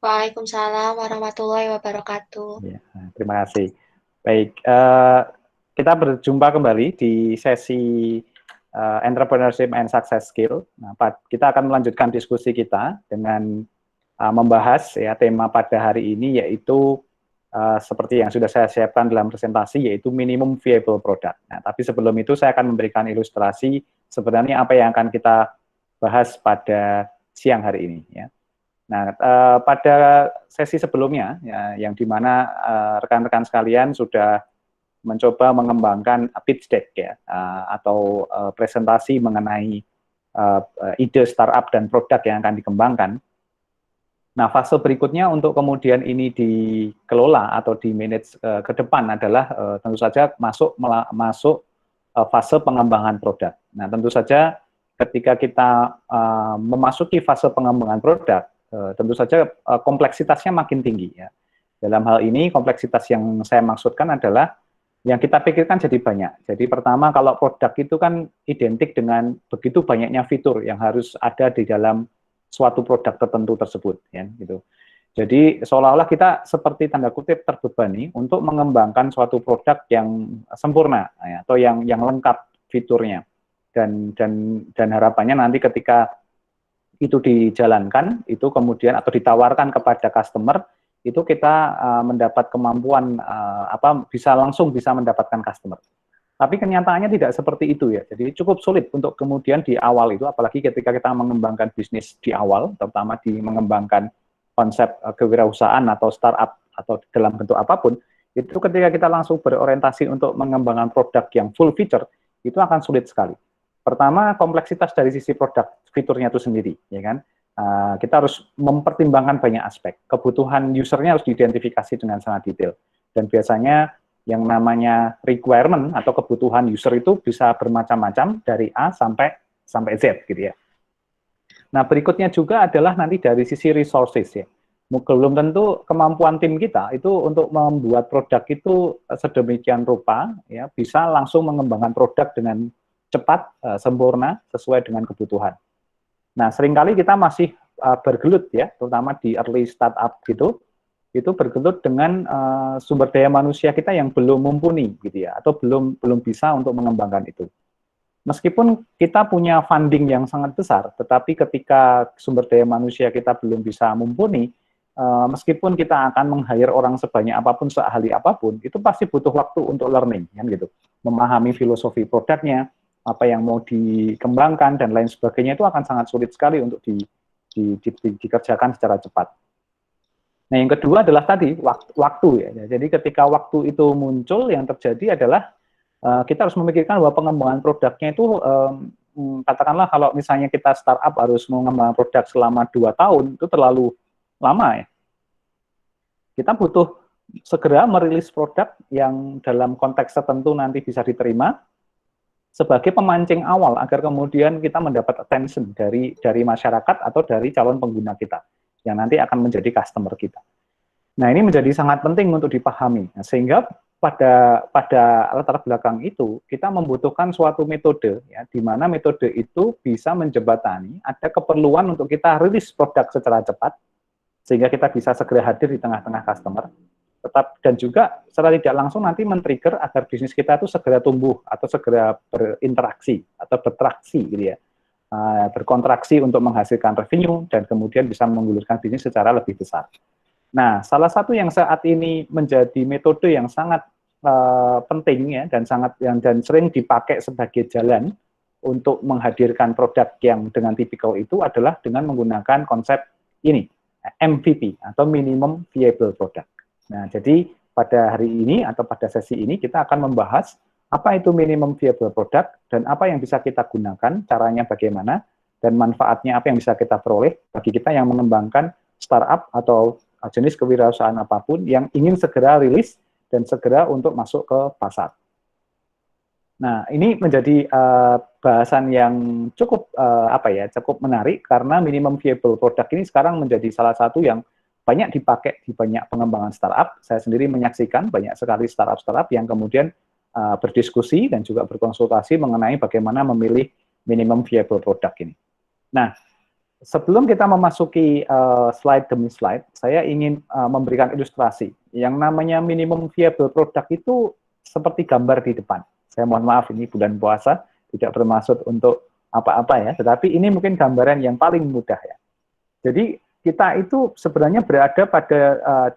Waalaikumsalam warahmatullahi wabarakatuh. Ya, terima kasih. Baik, kita berjumpa kembali di sesi Entrepreneurship and Success Skill. Nah, kita akan melanjutkan diskusi kita dengan membahas ya tema pada hari ini, yaitu seperti yang sudah saya siapkan dalam presentasi, yaitu minimum viable product. Nah, tapi sebelum itu saya akan memberikan ilustrasi sebenarnya apa yang akan kita bahas pada siang hari ini. Ya. Nah, pada sesi sebelumnya, ya, yang dimana rekan-rekan sekalian sudah mencoba mengembangkan pitch deck ya, atau presentasi mengenai ide startup dan produk yang akan dikembangkan. Nah, fase berikutnya untuk kemudian ini dikelola atau di manage ke depan adalah tentu saja masuk fase pengembangan produk. Nah, tentu saja ketika kita memasuki fase pengembangan produk, tentu saja kompleksitasnya makin tinggi ya. Dalam hal ini kompleksitas yang saya maksudkan adalah yang kita pikirkan jadi banyak. Jadi pertama, kalau produk itu kan identik dengan begitu banyaknya fitur yang harus ada di dalam suatu produk tertentu tersebut, ya, gitu. Jadi seolah-olah kita seperti tanda kutip terbebani untuk mengembangkan suatu produk yang sempurna, ya, atau yang lengkap fiturnya, dan harapannya nanti ketika itu dijalankan, itu kemudian atau ditawarkan kepada customer, itu kita mendapat kemampuan bisa mendapatkan customer. Tapi kenyataannya tidak seperti itu ya. Jadi cukup sulit untuk kemudian di awal itu, apalagi ketika kita mengembangkan bisnis di awal, terutama di mengembangkan konsep kewirausahaan atau startup atau dalam bentuk apapun, itu ketika kita langsung berorientasi untuk mengembangkan produk yang full feature, itu akan sulit sekali. Pertama, kompleksitas dari sisi produk fiturnya itu sendiri, ya kan? Kita harus mempertimbangkan banyak aspek. Kebutuhan usernya harus diidentifikasi dengan sangat detail. Dan biasanya yang namanya requirement atau kebutuhan user itu bisa bermacam-macam dari A sampai Z gitu ya. Nah, berikutnya juga adalah nanti dari sisi resources ya. Belum tentu kemampuan tim kita itu untuk membuat produk itu sedemikian rupa ya, bisa langsung mengembangkan produk dengan cepat, sempurna sesuai dengan kebutuhan. Nah, seringkali kita masih bergelut ya, terutama di early startup gitu, itu bergelut dengan sumber daya manusia kita yang belum mumpuni gitu ya, atau belum bisa untuk mengembangkan itu. Meskipun kita punya funding yang sangat besar, tetapi ketika sumber daya manusia kita belum bisa mumpuni, meskipun kita akan meng-hire orang sebanyak apapun, seahli apapun, itu pasti butuh waktu untuk learning, kan gitu. Memahami filosofi produknya, apa yang mau dikembangkan dan lain sebagainya, itu akan sangat sulit sekali untuk dikerjakan secara cepat. Nah, yang kedua adalah tadi waktu ya. Jadi ketika waktu itu muncul, yang terjadi adalah kita harus memikirkan bahwa pengembangan produknya itu katakanlah kalau misalnya kita startup harus mengembangkan produk selama 2 tahun, itu terlalu lama ya. Kita butuh segera merilis produk yang dalam konteks tertentu nanti bisa diterima sebagai pemancing awal agar kemudian kita mendapat attention dari masyarakat atau dari calon pengguna kita yang nanti akan menjadi customer kita. Nah, ini menjadi sangat penting untuk dipahami. Nah, sehingga pada latar belakang itu kita membutuhkan suatu metode ya, di mana metode itu bisa menjembatani ada keperluan untuk kita rilis produk secara cepat sehingga kita bisa segera hadir di tengah-tengah customer, dan juga secara tidak langsung nanti men-trigger agar bisnis kita itu segera tumbuh atau segera berinteraksi atau bertraksi gitu ya, berkontraksi untuk menghasilkan revenue dan kemudian bisa menggulirkan bisnis secara lebih besar. Nah, salah satu yang saat ini menjadi metode yang sangat penting ya dan sering dipakai sebagai jalan untuk menghadirkan produk yang dengan tipikal itu adalah dengan menggunakan konsep ini, MVP atau minimum viable product. Nah, jadi pada hari ini atau pada sesi ini kita akan membahas apa itu minimum viable product dan apa yang bisa kita gunakan, caranya bagaimana, dan manfaatnya apa yang bisa kita peroleh bagi kita yang mengembangkan startup atau jenis kewirausahaan apapun yang ingin segera rilis dan segera untuk masuk ke pasar. Nah, ini menjadi bahasan yang cukup cukup menarik karena minimum viable product ini sekarang menjadi salah satu yang banyak dipakai di banyak pengembangan startup. Saya sendiri menyaksikan banyak sekali startup yang kemudian berdiskusi dan juga berkonsultasi mengenai bagaimana memilih minimum viable product ini. Nah, sebelum kita memasuki slide demi slide, saya ingin memberikan ilustrasi. Yang namanya minimum viable product itu seperti gambar di depan. Saya mohon maaf, ini bulan puasa, tidak bermaksud untuk apa-apa ya, tetapi ini mungkin gambaran yang paling mudah ya. Jadi kita itu sebenarnya berada pada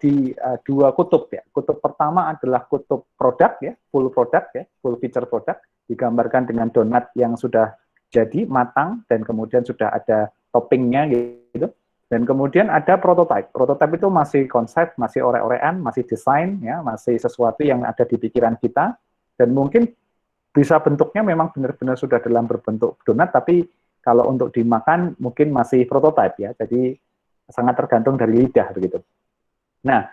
di dua kutub ya. Kutub pertama adalah kutub produk ya, full product ya, full feature product, digambarkan dengan donat yang sudah jadi matang dan kemudian sudah ada toppingnya gitu. Dan kemudian ada prototype. Prototype itu masih konsep, masih ore-orean, masih desain ya, masih sesuatu yang ada di pikiran kita dan mungkin bisa bentuknya memang benar-benar sudah dalam berbentuk donat, tapi kalau untuk dimakan mungkin masih prototype ya. Jadi sangat tergantung dari lidah begitu. Nah,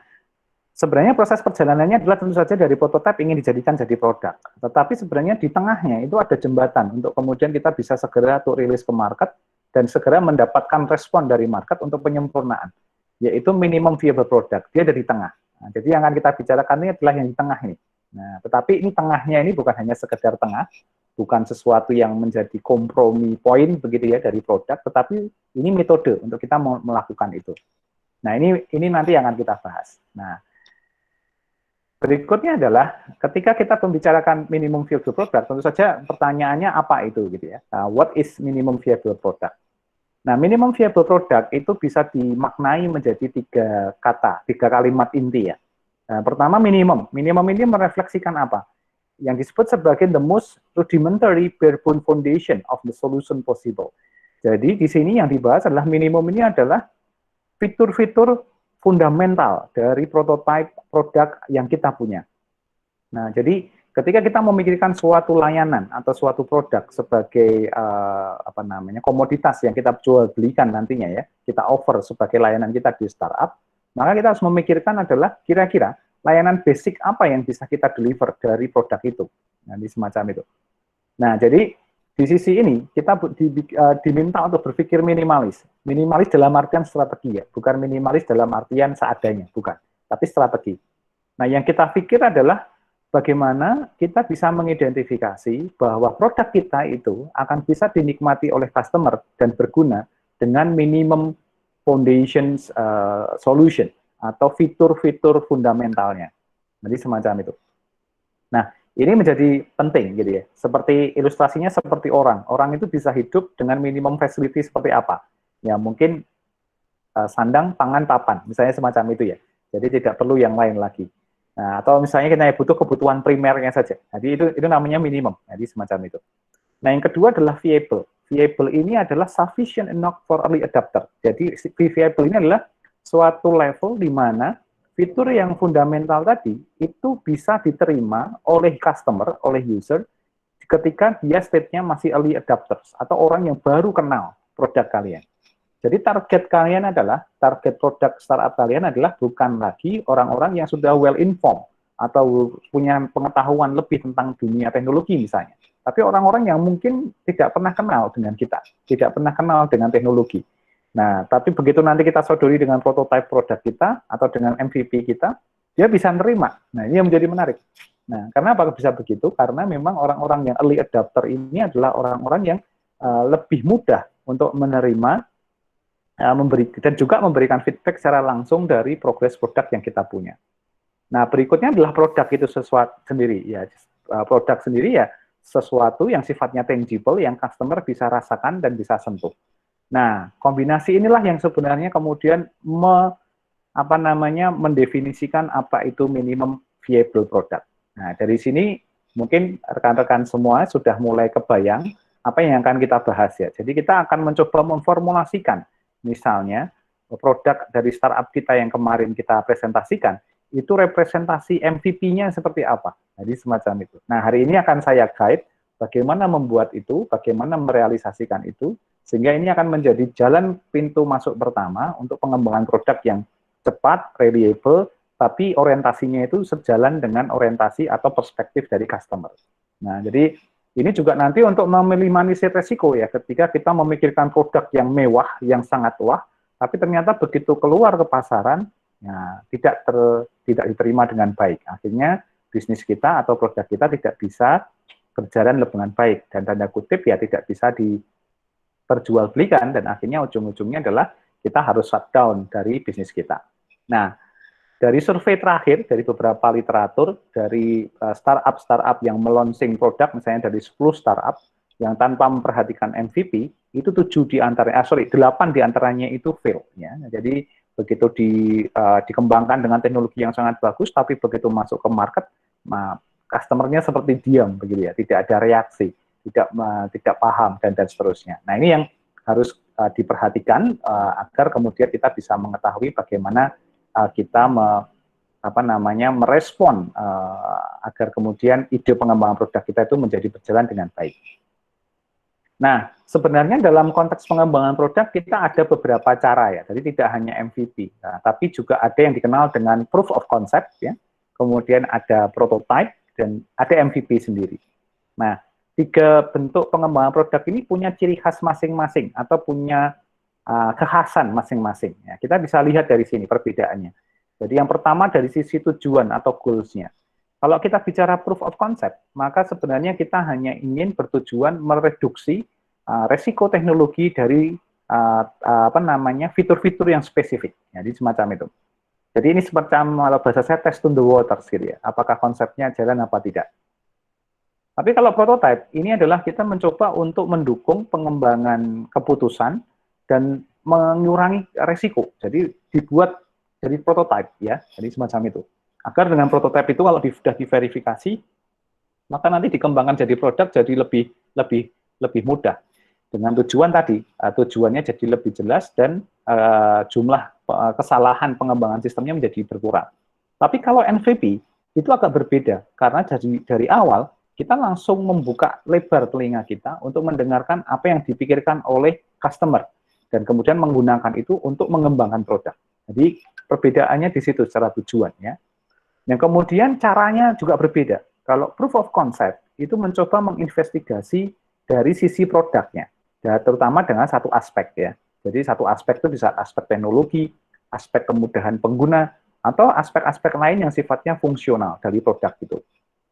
sebenarnya proses perjalanannya adalah tentu saja dari prototipe ingin dijadikan jadi produk. Tetapi sebenarnya di tengahnya itu ada jembatan untuk kemudian kita bisa segera untuk rilis ke market dan segera mendapatkan respon dari market untuk penyempurnaan, yaitu minimum viable product. Dia ada di tengah. Nah, jadi yang akan kita bicarakan ini adalah yang di tengah ini. Nah, tetapi ini tengahnya ini bukan hanya sekedar tengah, bukan sesuatu yang menjadi kompromi poin begitu ya dari produk, tetapi ini metode untuk kita melakukan itu. Nah, ini nanti yang akan kita bahas. Nah, berikutnya adalah ketika kita membicarakan minimum viable product, tentu saja pertanyaannya apa itu gitu ya. What is minimum viable product? Nah, minimum viable product itu bisa dimaknai menjadi tiga kata, tiga kalimat inti ya. Nah, pertama minimum. Minimum ini merefleksikan apa? Yang disebut sebagai the most rudimentary barebone foundation of the solution possible. Jadi di sini yang dibahas adalah minimum ini adalah fitur-fitur fundamental dari prototipe produk yang kita punya. Nah, jadi ketika kita memikirkan suatu layanan atau suatu produk sebagai komoditas yang kita jual belikan nantinya ya, kita offer sebagai layanan kita di startup, maka kita harus memikirkan adalah kira-kira layanan basic apa yang bisa kita deliver dari produk itu. Nah, ini semacam itu. Nah, jadi di sisi ini kita diminta untuk berpikir minimalis. Minimalis dalam artian strategi ya, bukan minimalis dalam artian seadanya, bukan. Tapi strategi. Nah, yang kita pikir adalah bagaimana kita bisa mengidentifikasi bahwa produk kita itu akan bisa dinikmati oleh customer dan berguna dengan minimum foundation solution atau fitur-fitur fundamentalnya. Jadi semacam itu. Nah, ini menjadi penting gitu ya. Seperti ilustrasinya seperti orang. Orang itu bisa hidup dengan minimum facility seperti apa? Ya mungkin sandang, pangan, papan. Misalnya semacam itu ya. Jadi tidak perlu yang lain lagi. Nah, atau misalnya kita butuh kebutuhan primernya saja. Jadi itu namanya minimum. Jadi semacam itu. Nah, yang kedua adalah viable. Viable ini adalah sufficient enough for early adopter. Jadi viable ini adalah suatu level di mana fitur yang fundamental tadi itu bisa diterima oleh customer, oleh user ketika dia state-nya masih early adopters atau orang yang baru kenal produk kalian. Jadi target kalian adalah, target produk startup kalian adalah bukan lagi orang-orang yang sudah well informed atau punya pengetahuan lebih tentang dunia teknologi misalnya. Tapi orang-orang yang mungkin tidak pernah kenal dengan kita, tidak pernah kenal dengan teknologi. Nah, tapi begitu nanti kita sodori dengan prototipe produk kita atau dengan MVP kita, dia bisa nerima. Nah, ini yang menjadi menarik. Nah, karena apa bisa begitu? Karena memang orang-orang yang early adopter ini adalah orang-orang yang lebih mudah untuk menerima, dan juga memberikan feedback secara langsung dari progres produk yang kita punya. Nah, berikutnya adalah produk itu sesuatu sendiri. Ya, produk sendiri ya sesuatu yang sifatnya tangible, yang customer bisa rasakan dan bisa sentuh. Nah, kombinasi inilah yang sebenarnya kemudian mendefinisikan apa itu minimum viable product. Nah, dari sini mungkin rekan-rekan semua sudah mulai kebayang apa yang akan kita bahas ya. Jadi kita akan mencoba memformulasikan, misalnya produk dari startup kita yang kemarin kita presentasikan, itu representasi MVP-nya seperti apa. Jadi semacam itu. Nah, hari ini akan saya guide bagaimana membuat itu, bagaimana merealisasikan itu, sehingga ini akan menjadi jalan pintu masuk pertama untuk pengembangan produk yang cepat, reliable, tapi orientasinya itu sejalan dengan orientasi atau perspektif dari customer. Nah, jadi ini juga nanti untuk meminimalisir resiko ya, ketika kita memikirkan produk yang mewah, yang sangat wah, tapi ternyata begitu keluar ke pasaran, ya, tidak diterima dengan baik. Akhirnya bisnis kita atau produk kita tidak bisa berjalan dengan baik, dan tanda kutip ya tidak bisa diperjualbelikan dan akhirnya ujung-ujungnya adalah kita harus shutdown dari bisnis kita. Nah, dari survei terakhir, dari beberapa literatur, dari startup-startup yang melunching produk, misalnya dari 10 startup, yang tanpa memperhatikan MVP, itu 8 di antaranya itu fail. Ya. Jadi, begitu dikembangkan dengan teknologi yang sangat bagus, tapi begitu masuk ke market, customer-nya seperti diam, begitu ya, tidak ada reaksi, tidak paham, dan seterusnya. Nah, ini yang harus diperhatikan agar kemudian kita bisa mengetahui bagaimana kita merespon agar kemudian ide pengembangan produk kita itu menjadi berjalan dengan baik. Nah, sebenarnya dalam konteks pengembangan produk kita ada beberapa cara ya. Jadi tidak hanya MVP, tapi juga ada yang dikenal dengan proof of concept ya. Kemudian ada prototype dan ada MVP sendiri. Nah, 3 bentuk pengembangan produk ini punya ciri khas masing-masing atau punya kekhasan masing-masing. Ya, kita bisa lihat dari sini perbedaannya. Jadi yang pertama dari sisi tujuan atau goals-nya. Kalau kita bicara proof of concept, maka sebenarnya kita hanya ingin bertujuan mereduksi resiko teknologi dari fitur-fitur yang spesifik. Jadi semacam itu. Jadi ini semacam kalau bahasa saya test on the waters gitu ya. Apakah konsepnya jalan apa tidak. Tapi kalau prototype, ini adalah kita mencoba untuk mendukung pengembangan keputusan dan mengurangi resiko. Jadi dibuat jadi prototype ya, jadi semacam itu. Agar dengan prototype itu kalau sudah diverifikasi, maka nanti dikembangkan jadi produk jadi lebih mudah. Dengan tujuan tadi, tujuannya jadi lebih jelas dan jumlah kesalahan pengembangan sistemnya menjadi berkurang. Tapi kalau MVP itu agak berbeda karena dari awal kita langsung membuka lebar telinga kita untuk mendengarkan apa yang dipikirkan oleh customer dan kemudian menggunakan itu untuk mengembangkan produk. Jadi perbedaannya di situ secara tujuan ya. Yang kemudian caranya juga berbeda. Kalau proof of concept itu mencoba menginvestigasi dari sisi produknya, ya, terutama dengan satu aspek ya. Jadi satu aspek itu bisa aspek teknologi, aspek kemudahan pengguna, atau aspek-aspek lain yang sifatnya fungsional dari produk itu.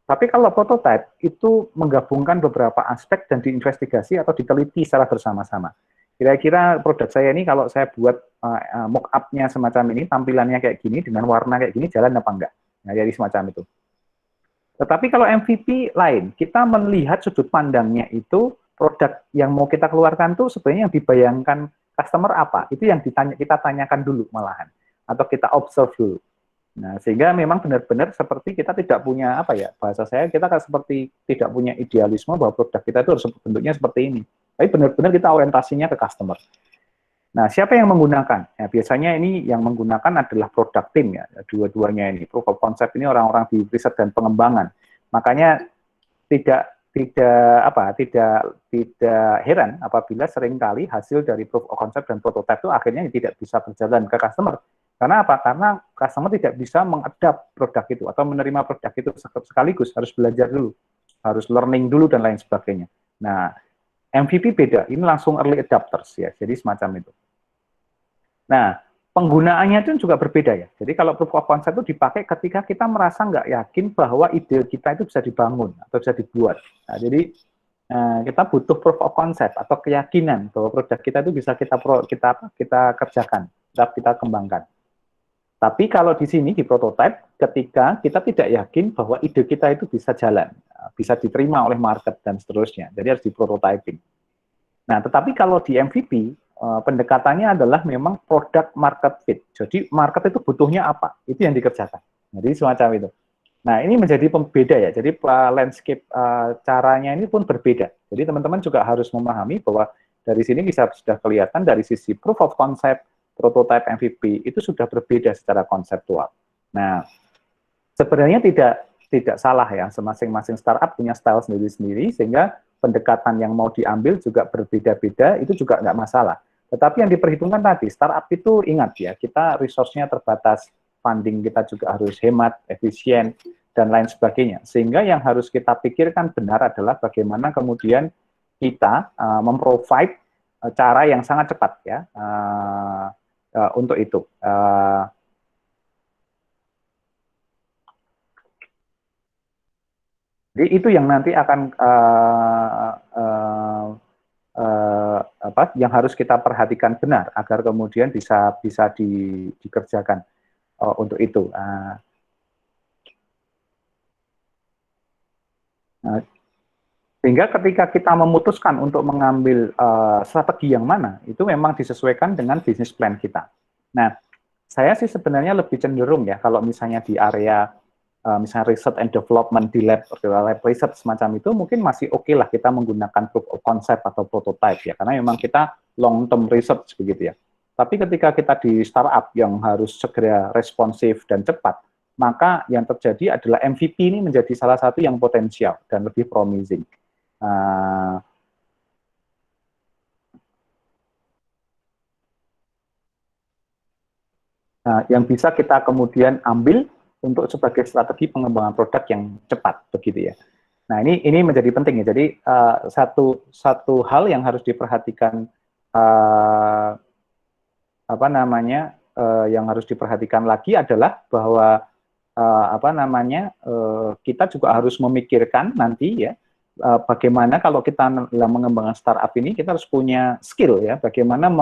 Tapi kalau prototype itu menggabungkan beberapa aspek dan diinvestigasi atau diteliti secara bersama-sama. Kira-kira produk saya ini kalau saya buat mock up-nya semacam ini, tampilannya kayak gini, dengan warna kayak gini, jalan apa enggak? Nah, jadi semacam itu. Tetapi kalau MVP lain, kita melihat sudut pandangnya itu produk yang mau kita keluarkan tuh sebenarnya yang dibayangkan customer apa? Itu yang kita tanyakan dulu malahan. Atau kita observe dulu. Nah, sehingga memang benar-benar seperti kita tidak punya bahasa saya kita kan seperti tidak punya idealisme bahwa produk kita itu harus bentuknya seperti ini. Tapi benar-benar kita orientasinya ke customer. Nah, siapa yang menggunakan? Ya, biasanya ini yang menggunakan adalah produk tim ya, dua-duanya ini. Proof of concept ini orang-orang di riset dan pengembangan. Makanya tidak heran apabila seringkali hasil dari proof of concept dan prototype itu akhirnya tidak bisa berjalan ke customer. Karena apa? Karena customer tidak bisa mengadap produk itu atau menerima produk itu sekaligus, harus belajar dulu, harus learning dulu dan lain sebagainya. Nah, MVP beda, ini langsung early adopters ya, jadi semacam itu. Nah, penggunaannya itu juga berbeda ya. Jadi kalau proof of concept itu dipakai ketika kita merasa nggak yakin bahwa ide kita itu bisa dibangun atau bisa dibuat. Nah, jadi kita butuh proof of concept atau keyakinan bahwa produk kita itu bisa kita kerjakan, kita kembangkan. Tapi kalau di sini di prototype, ketika kita tidak yakin bahwa ide kita itu bisa jalan, bisa diterima oleh market dan seterusnya. Jadi harus di prototyping. Nah, tetapi kalau di MVP, pendekatannya adalah memang product market fit. Jadi market itu butuhnya apa? Itu yang dikerjakan. Jadi semacam itu. Nah, ini menjadi pembeda ya. Jadi landscape caranya ini pun berbeda. Jadi teman-teman juga harus memahami bahwa dari sini sudah kelihatan dari sisi proof of concept, prototype MVP itu sudah berbeda secara konseptual. Nah, sebenarnya tidak salah ya, masing-masing startup punya style sendiri-sendiri, sehingga pendekatan yang mau diambil juga berbeda-beda, itu juga nggak masalah. Tetapi yang diperhitungkan tadi, startup itu ingat ya, kita resource-nya terbatas, funding kita juga harus hemat, efisien, dan lain sebagainya. Sehingga yang harus kita pikirkan benar adalah bagaimana kemudian kita memprovide cara yang sangat cepat ya untuk itu. Jadi itu yang nanti akan apa yang harus kita perhatikan benar agar kemudian bisa dikerjakan untuk itu. Sehingga ketika kita memutuskan untuk mengambil strategi yang mana, itu memang disesuaikan dengan bisnis plan kita. Nah, saya sih sebenarnya lebih cenderung ya, kalau misalnya di area misalnya research and development di lab research semacam itu, mungkin masih oke lah kita menggunakan proof of concept atau prototype ya, karena memang kita long term research begitu ya. Tapi ketika kita di startup yang harus segera responsif dan cepat, maka yang terjadi adalah MVP ini menjadi salah satu yang potensial dan lebih promising. Yang bisa kita kemudian ambil untuk sebagai strategi pengembangan produk yang cepat, begitu ya. Nah, ini menjadi penting ya. Jadi satu hal yang harus diperhatikan yang harus diperhatikan lagi adalah bahwa kita juga harus memikirkan nanti ya bagaimana kalau kita dalam mengembangkan startup ini kita harus punya skill ya, bagaimana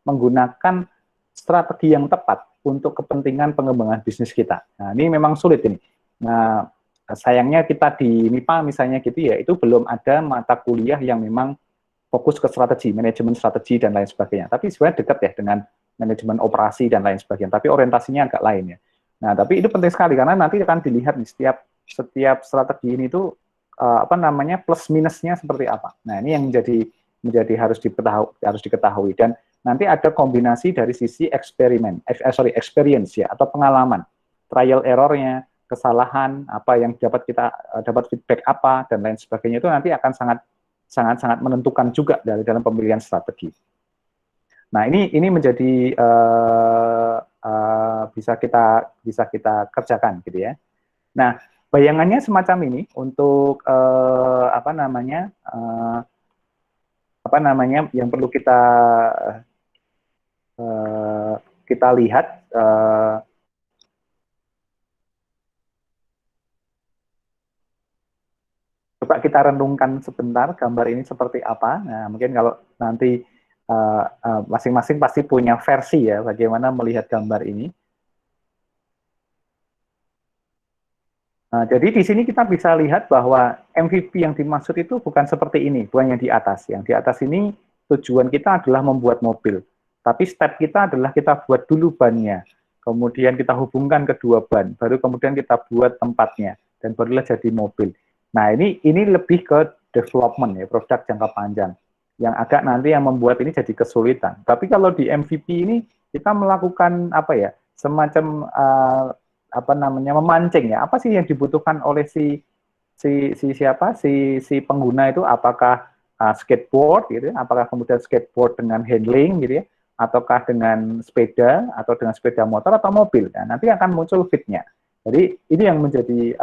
menggunakan strategi yang tepat untuk kepentingan pengembangan bisnis kita. Nah, ini memang sulit ini. Nah, sayangnya kita di MIPA misalnya gitu ya, itu belum ada mata kuliah yang memang fokus ke strategi, manajemen strategi dan lain sebagainya. Tapi sebenarnya dekat ya dengan manajemen operasi dan lain sebagainya. Tapi orientasinya agak lain ya. Nah, tapi itu penting sekali karena nanti akan dilihat nih setiap strategi ini itu plus minusnya seperti apa. Nah, ini yang menjadi harus diketahui dan nanti ada kombinasi dari sisi experience ya atau pengalaman, trial errornya, kesalahan apa yang dapat feedback apa dan lain sebagainya itu nanti akan sangat menentukan juga dalam pemilihan strategi. Nah, ini menjadi bisa kita kerjakan gitu ya. Nah, bayangannya semacam ini untuk yang perlu kita lihat coba kita renungkan sebentar gambar ini seperti apa. Nah, mungkin kalau nanti masing-masing pasti punya versi ya bagaimana melihat gambar ini. Nah, jadi di sini kita bisa lihat bahwa MVP yang dimaksud itu bukan seperti ini, bukan yang di atas. Yang di atas ini tujuan kita adalah membuat mobil. Tapi step kita adalah kita buat dulu bannya, kemudian kita hubungkan kedua ban, baru kemudian kita buat tempatnya, dan barulah jadi mobil. Nah, ini lebih ke development ya, produk jangka panjang, yang agak nanti yang membuat ini jadi kesulitan. Tapi kalau di MVP ini kita melakukan semacam memancing ya, apa sih yang dibutuhkan oleh si pengguna itu, apakah skateboard gitu ya, apakah kemudian skateboard dengan handling gitu ya, ataukah dengan sepeda atau dengan sepeda motor atau mobil. Nah, nanti akan muncul fitnya. Jadi ini yang menjadi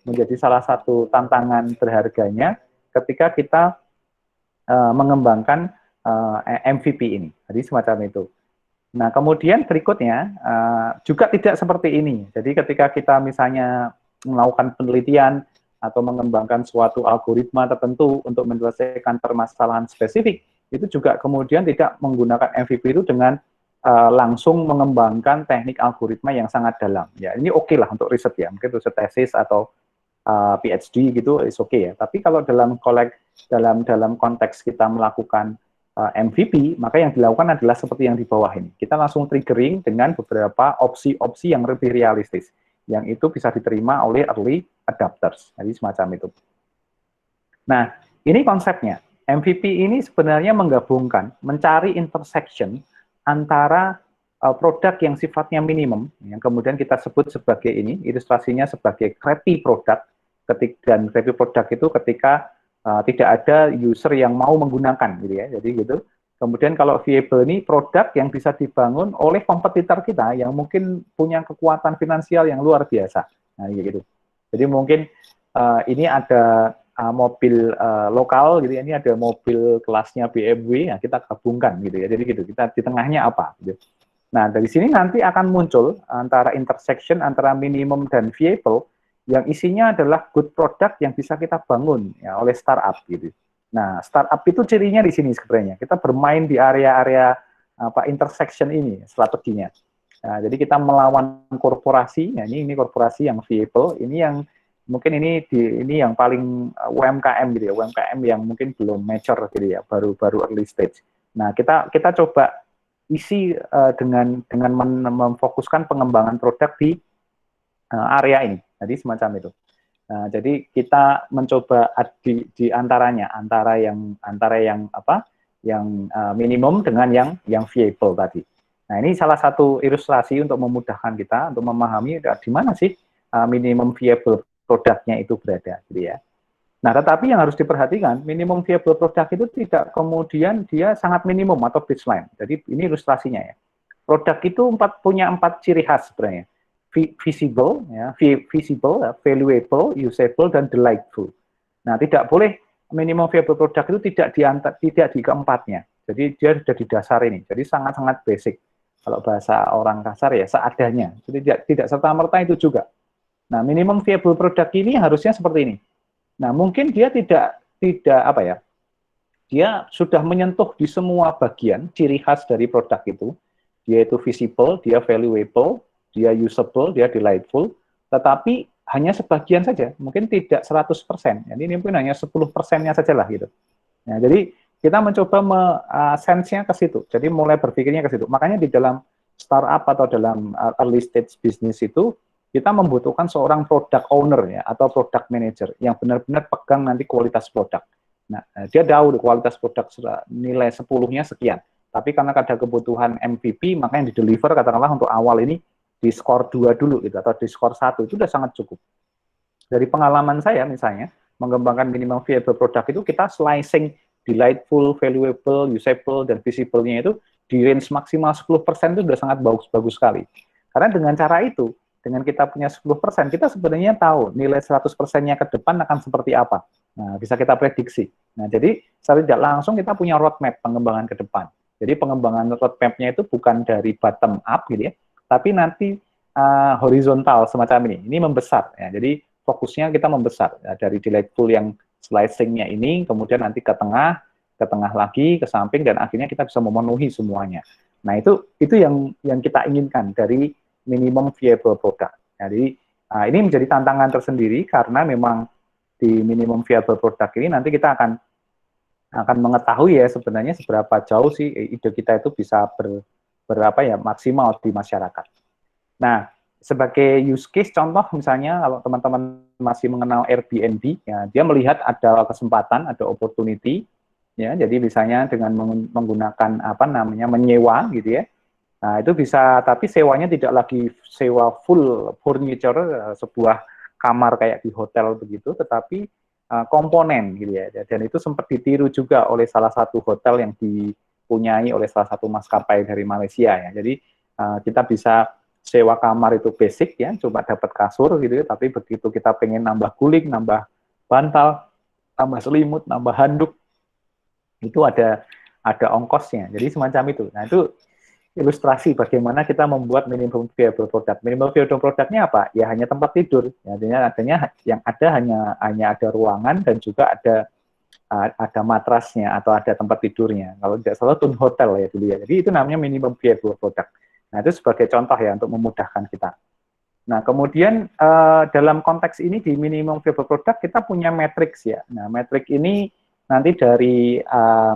menjadi salah satu tantangan berharganya ketika kita mengembangkan MVP ini. Jadi semacam itu. Nah, kemudian berikutnya juga tidak seperti ini. Jadi ketika kita misalnya melakukan penelitian atau mengembangkan suatu algoritma tertentu untuk menyelesaikan permasalahan spesifik, itu juga kemudian tidak menggunakan MVP itu dengan langsung mengembangkan teknik algoritma yang sangat dalam. Ya, ini oke lah untuk riset ya, mungkin riset tesis atau PhD gitu, is oke ya. Tapi kalau dalam konteks kita melakukan MVP, maka yang dilakukan adalah seperti yang di bawah ini. Kita langsung triggering dengan beberapa opsi-opsi yang lebih realistis, yang itu bisa diterima oleh early adopters. Jadi semacam itu. Nah, ini konsepnya. MVP ini sebenarnya menggabungkan, mencari intersection antara produk yang sifatnya minimum, yang kemudian kita sebut sebagai ini, ilustrasinya sebagai crappy product, dan crappy product itu ketika tidak ada user yang mau menggunakan, gitu ya. Jadi gitu. Kemudian kalau viable ini produk yang bisa dibangun oleh kompetitor kita yang mungkin punya kekuatan finansial yang luar biasa. Nah, gitu. Jadi mungkin ini ada mobil lokal gitu ya, ini ada mobil kelasnya BMW, nah kita gabungkan gitu ya. Jadi gitu, kita di tengahnya apa gitu. Nah, dari sini nanti akan muncul antara intersection antara minimum dan viable yang isinya adalah good product yang bisa kita bangun ya oleh startup gitu. Nah, startup itu cirinya di sini sebenarnya. Kita bermain di area-area intersection ini strateginya. Nah, jadi kita melawan korporasi. Nah, ini korporasi yang viable, ini yang mungkin ini yang paling UMKM gitu ya, UMKM yang mungkin belum mature gitu ya, baru early stage. Nah, kita coba isi dengan memfokuskan pengembangan produk di area ini. Jadi semacam itu. Nah, jadi kita mencoba di antaranya antara yang minimum dengan yang viable tadi. Nah, ini salah satu ilustrasi untuk memudahkan kita untuk memahami di mana sih minimum viable produknya itu berada, gitu ya. Nah, tetapi yang harus diperhatikan, minimum viable product itu tidak kemudian dia sangat minimum atau baseline. Jadi ini ilustrasinya ya. Produk itu punya 4 ciri khas sebenarnya. Visible, ya, valuable, usable, dan delightful. Nah, tidak boleh minimum viable product itu tidak di keempatnya. Jadi dia sudah di dasar ini. Jadi sangat-sangat basic. Kalau bahasa orang kasar ya seadanya. Jadi tidak serta-merta itu juga. Nah, minimum viable product ini harusnya seperti ini. Nah, mungkin dia tidak apa ya? Dia sudah menyentuh di semua bagian ciri khas dari produk itu. Dia itu visible, dia valuable, dia usable, dia delightful, tetapi hanya sebagian saja, mungkin tidak 100%. Jadi ini mungkin hanya 10%-nya saja lah gitu. Nah, jadi kita mencoba sense-nya ke situ. Jadi mulai berpikirnya ke situ. Makanya di dalam startup atau dalam early stage business itu kita membutuhkan seorang product owner ya atau product manager yang benar-benar pegang nanti kualitas produk. Nah, dia tahu kualitas produk nilai 10-nya sekian. Tapi karena ada kebutuhan MVP, maka yang di-deliver katakanlah untuk awal ini di skor 2 dulu gitu atau di skor 1 itu sudah sangat cukup. Dari pengalaman saya misalnya mengembangkan minimum viable product itu kita slicing delightful, valuable, usable, dan visible-nya itu di range maksimal 10% itu sudah sangat bagus sekali. Karena dengan cara itu, dengan kita punya 10%, kita sebenarnya tahu nilai 100%-nya ke depan akan seperti apa. Nah, bisa kita prediksi. Nah, jadi secara tidak langsung kita punya roadmap pengembangan ke depan. Jadi pengembangan roadmap-nya itu bukan dari bottom up gitu ya, tapi nanti horizontal semacam ini. Ini membesar ya. Jadi fokusnya kita membesar ya, dari delightful yang slicing-nya ini, kemudian nanti ke tengah lagi, ke samping, dan akhirnya kita bisa memenuhi semuanya. Nah, itu yang kita inginkan dari minimum viable product. Jadi ini menjadi tantangan tersendiri karena memang di minimum viable product ini nanti kita akan mengetahui ya sebenarnya seberapa jauh sih ide kita itu bisa berapa ya maksimal di masyarakat. Nah, sebagai use case contoh misalnya kalau teman-teman masih mengenal Airbnb, ya dia melihat ada kesempatan, ada opportunity, ya jadi misalnya dengan menggunakan menyewa gitu ya. Nah, itu bisa, tapi sewanya tidak lagi sewa full furniture, sebuah kamar kayak di hotel begitu, tetapi komponen gitu ya. Dan itu sempat ditiru juga oleh salah satu hotel yang dipunyai oleh salah satu maskapai dari Malaysia ya. Jadi kita bisa sewa kamar itu basic ya, cuma dapat kasur gitu ya, tapi begitu kita pengen nambah guling, nambah bantal, nambah selimut, nambah handuk, itu ada ongkosnya. Jadi semacam itu. Nah, itu ilustrasi bagaimana kita membuat minimum viable product. Minimum viable product-nya apa? Ya hanya tempat tidur. Ya, adanya yang ada hanya ada ruangan dan juga ada matrasnya atau ada tempat tidurnya. Kalau tidak salah Tun Hotel ya dulu ya. Jadi itu namanya minimum viable product. Nah, itu sebagai contoh ya untuk memudahkan kita. Nah, kemudian dalam konteks ini di minimum viable product kita punya matrix ya. Nah, matrix ini nanti dari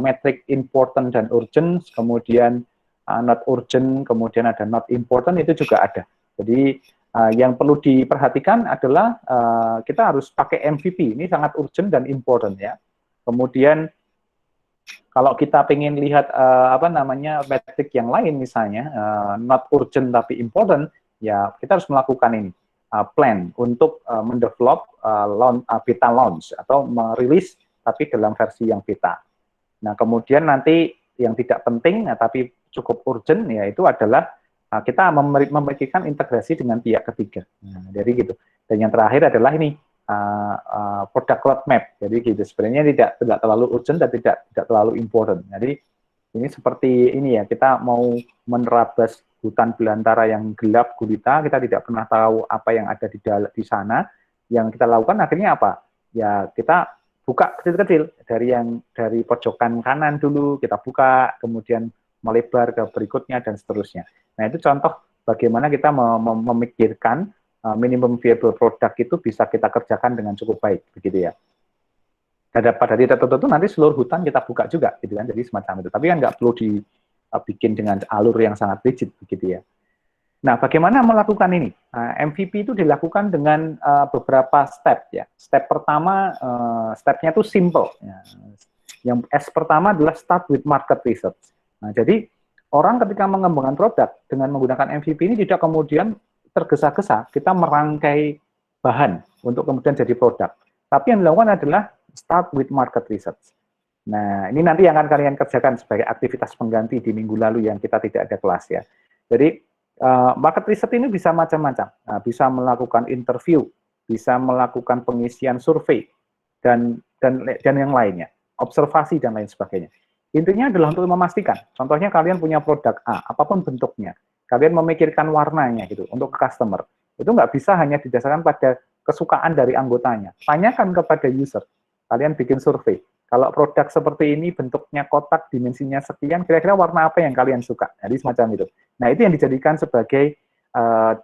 matrix important dan urgent, kemudian not urgent, kemudian ada not important, itu juga ada. Jadi yang perlu diperhatikan adalah kita harus pakai MVP, ini sangat urgent dan important ya. Kemudian kalau kita pengen lihat metrik yang lain misalnya not urgent tapi important, ya kita harus melakukan ini plan untuk mendevelop beta launch atau merilis tapi dalam versi yang beta. Nah, kemudian nanti yang tidak penting tapi cukup urgent yaitu adalah kita memikirkan integrasi dengan pihak ketiga. Nah, jadi gitu. Dan yang terakhir adalah ini product roadmap. Jadi gitu. Sebenarnya tidak terlalu urgent dan tidak terlalu important. Jadi ini seperti ini ya, kita mau menerabas hutan belantara yang gelap gulita, kita tidak pernah tahu apa yang ada di sana. Yang kita lakukan akhirnya apa? Ya kita buka kecil-kecil dari pojokan kanan dulu kita buka, kemudian melebar ke berikutnya dan seterusnya. Nah, itu contoh bagaimana kita memikirkan minimum viable product itu bisa kita kerjakan dengan cukup baik, begitu ya. Pada titik tertentu nanti seluruh hutan kita buka juga, gitu kan. Jadi semacam itu. Tapi kan nggak perlu dibikin dengan alur yang sangat rigid, begitu ya. Nah, bagaimana melakukan ini? MVP itu dilakukan dengan beberapa step ya. Step pertama, stepnya itu simple. Ya. Yang S pertama adalah start with market research. Nah, jadi orang ketika mengembangkan produk dengan menggunakan MVP ini tidak kemudian tergesa-gesa kita merangkai bahan untuk kemudian jadi produk. Tapi yang dilakukan adalah start with market research. Nah, ini nanti yang akan kalian kerjakan sebagai aktivitas pengganti di minggu lalu yang kita tidak ada kelas ya. Jadi, market research ini bisa macam-macam. Nah, bisa melakukan interview, bisa melakukan pengisian survei, dan yang lainnya, observasi dan lain sebagainya. Intinya adalah untuk memastikan, contohnya kalian punya produk A, apapun bentuknya, kalian memikirkan warnanya gitu untuk ke customer. Itu nggak bisa hanya didasarkan pada kesukaan dari anggotanya. Tanyakan kepada user. Kalian bikin survei. Kalau produk seperti ini bentuknya kotak, dimensinya sekian, kira-kira warna apa yang kalian suka? Jadi semacam itu. Nah, itu yang dijadikan sebagai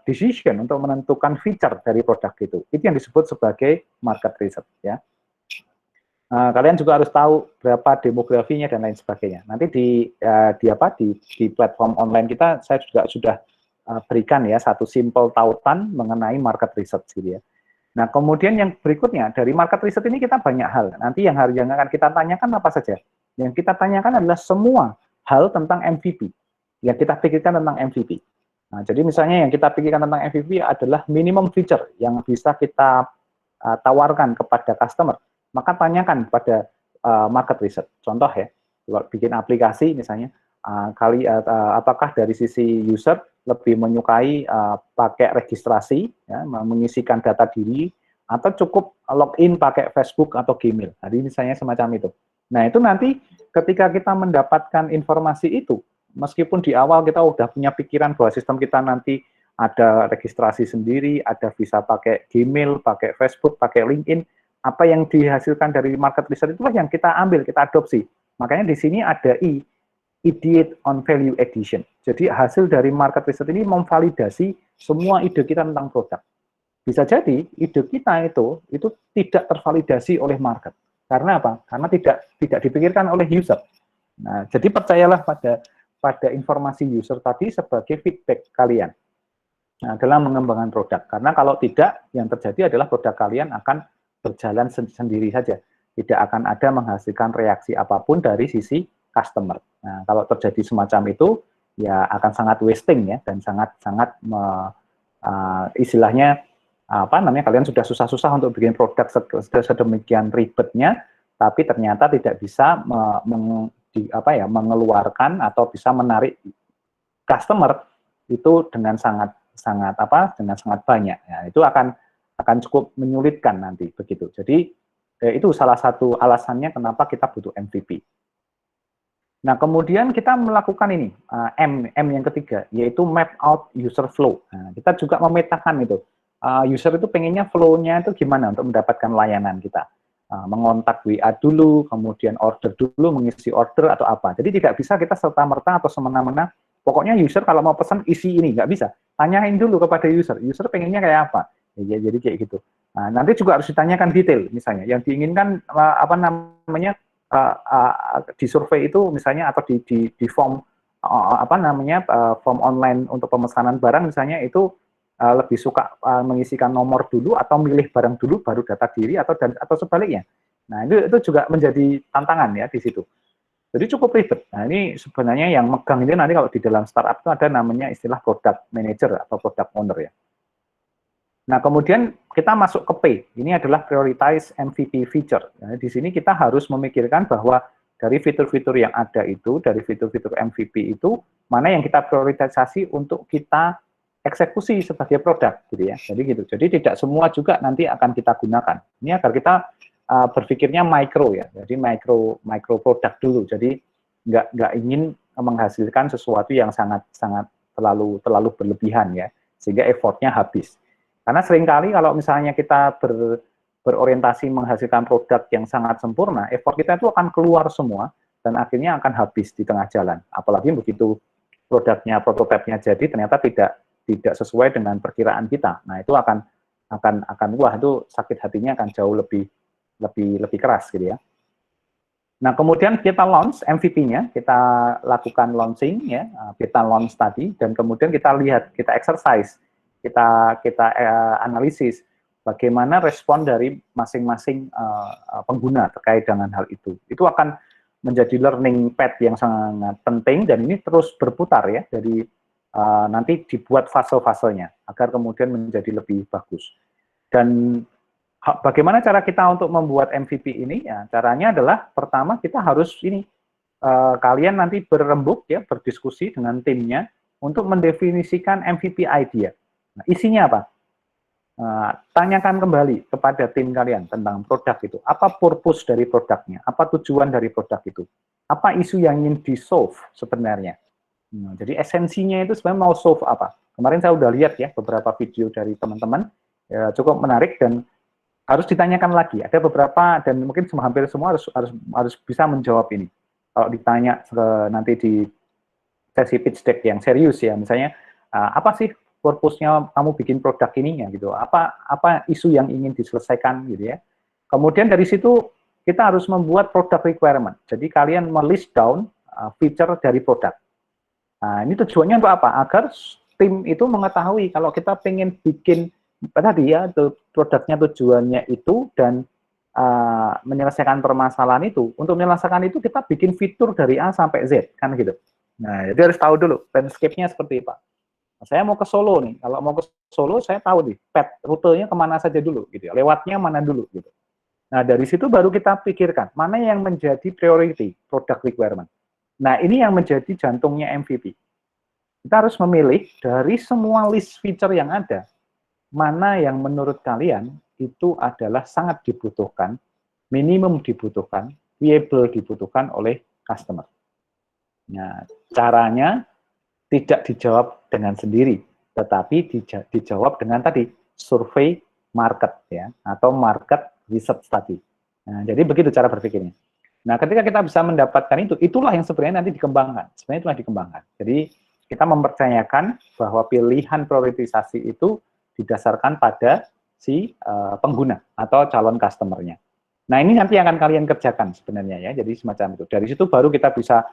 decision untuk menentukan feature dari produk itu. Itu yang disebut sebagai market research ya. Kalian juga harus tahu berapa demografinya dan lain sebagainya. Nanti di platform online kita saya juga sudah berikan ya satu simple tautan mengenai market research gitu ya. Nah, kemudian yang berikutnya, dari market research ini kita banyak hal. Nanti yang akan kita tanyakan apa saja? Yang kita tanyakan adalah semua hal tentang MVP. Yang kita pikirkan tentang MVP. Nah, jadi misalnya yang kita pikirkan tentang MVP adalah minimum feature yang bisa kita tawarkan kepada customer. Maka tanyakan pada market research. Contoh ya, kalau bikin aplikasi misalnya, apakah dari sisi user lebih menyukai pakai registrasi, ya, mengisikan data diri, atau cukup login pakai Facebook atau Gmail. Jadi misalnya semacam itu. Nah, itu nanti ketika kita mendapatkan informasi itu, meskipun di awal kita udah punya pikiran bahwa sistem kita nanti ada registrasi sendiri, ada bisa pakai Gmail, pakai Facebook, pakai LinkedIn, apa yang dihasilkan dari market research itulah yang kita ambil, kita adopsi. Makanya di sini ada ideate on value addition. Jadi hasil dari market research ini memvalidasi semua ide kita tentang produk. Bisa jadi ide kita itu tidak tervalidasi oleh market. Karena apa? Karena tidak dipikirkan oleh user. Nah, jadi percayalah pada informasi user tadi sebagai feedback kalian. Nah, dalam mengembangkan produk. Karena kalau tidak, yang terjadi adalah produk kalian akan berjalan sendiri saja. Tidak akan ada menghasilkan reaksi apapun dari sisi customer. Nah, kalau terjadi semacam itu, ya akan sangat wasting ya, dan sangat istilahnya kalian sudah susah-susah untuk bikin produk sedemikian ribetnya, tapi ternyata tidak bisa mengeluarkan atau bisa menarik customer itu dengan sangat banyak. Ya, itu akan cukup menyulitkan nanti begitu. Jadi itu salah satu alasannya kenapa kita butuh MVP. Nah, kemudian kita melakukan ini, M yang ketiga, yaitu map out user flow. Nah, kita juga memetakan itu. User itu pengennya flow-nya itu gimana untuk mendapatkan layanan kita. Mengontak WA dulu, kemudian order dulu, mengisi order atau apa. Jadi tidak bisa kita serta-merta atau semena-mena, pokoknya user kalau mau pesan isi ini, nggak bisa. Tanyain dulu kepada user pengennya kayak apa. Ya, jadi kayak gitu. Nah, nanti juga harus ditanyakan detail, misalnya. Yang diinginkan, di survei itu misalnya atau di form form online untuk pemesanan barang misalnya itu lebih suka mengisikan nomor dulu atau milih barang dulu baru data diri atau sebaliknya. Nah, itu juga menjadi tantangan ya di situ. Jadi cukup ribet. Nah, ini sebenarnya yang megang ini nanti kalau di dalam startup itu ada namanya istilah product manager atau product owner ya. Nah, kemudian kita masuk ke P. Ini adalah prioritize MVP feature. Nah, di sini kita harus memikirkan bahwa dari fitur-fitur yang ada itu, dari fitur-fitur MVP itu, mana yang kita prioritisasi untuk kita eksekusi sebagai produk, gitu ya. Jadi gitu. Jadi tidak semua juga nanti akan kita gunakan. Ini agar kita berpikirnya micro ya. Jadi micro produk dulu. Jadi nggak ingin menghasilkan sesuatu yang sangat terlalu berlebihan ya, sehingga effortnya habis. Karena seringkali kalau misalnya kita berorientasi menghasilkan produk yang sangat sempurna, effort kita itu akan keluar semua dan akhirnya akan habis di tengah jalan. Apalagi begitu produknya, prototipenya jadi ternyata tidak sesuai dengan perkiraan kita. Nah, itu akan wah, itu sakit hatinya akan jauh lebih keras gitu ya. Nah, kemudian kita launch MVP-nya, kita lakukan launching ya, beta launch tadi, dan kemudian kita lihat, kita exercise, kita analisis bagaimana respon dari masing-masing pengguna terkait dengan hal itu. Itu akan menjadi learning path yang sangat penting dan ini terus berputar ya. Jadi nanti dibuat fase-fasenya agar kemudian menjadi lebih bagus. Dan bagaimana cara kita untuk membuat MVP ini? Ya, caranya adalah pertama kita harus kalian nanti berembuk ya, berdiskusi dengan timnya untuk mendefinisikan MVP idea. Nah, isinya apa? Tanyakan kembali kepada tim kalian tentang produk itu. Apa purpose dari produknya? Apa tujuan dari produk itu? Apa isu yang ingin di-solve sebenarnya? Nah, jadi esensinya itu sebenarnya mau solve apa? Kemarin saya udah lihat ya beberapa video dari teman-teman, ya, cukup menarik dan harus ditanyakan lagi. Ada beberapa dan mungkin hampir semua harus bisa menjawab ini. Kalau ditanya nanti di sesi pitch deck yang serius ya, misalnya apa sih purpose-nya kamu bikin produk ini ya gitu. Apa isu yang ingin diselesaikan gitu ya. Kemudian dari situ kita harus membuat product requirement. Jadi kalian melist down feature dari produk. Nah, ini tujuannya untuk apa? Agar tim itu mengetahui kalau kita pengen bikin tadi ya produknya tujuannya itu dan menyelesaikan permasalahan itu. Untuk menyelesaikan itu kita bikin fitur dari A sampai Z kan gitu. Nah, jadi harus tahu dulu landscape-nya seperti apa. Nah, saya mau ke Solo nih. Kalau mau ke Solo saya tahu nih path rutenya kemana saja dulu gitu. Lewatnya mana dulu gitu. Nah, dari situ baru kita pikirkan mana yang menjadi priority product requirement. Nah, ini yang menjadi jantungnya MVP. Kita harus memilih dari semua list feature yang ada, mana yang menurut kalian itu adalah sangat dibutuhkan, minimum dibutuhkan, viable dibutuhkan oleh customer. Nah, caranya tidak dijawab dengan sendiri, tetapi dijawab dengan tadi, survei market ya, atau market research tadi. Nah, jadi begitu cara berpikirnya. Nah, ketika kita bisa mendapatkan itu, itulah yang sebenarnya nanti dikembangkan. Sebenarnya itulah dikembangkan. Jadi, kita mempercayakan bahwa pilihan prioritisasi itu didasarkan pada si pengguna atau calon customer-nya. Nah, ini nanti akan kalian kerjakan sebenarnya ya. Jadi semacam itu. Dari situ baru kita bisa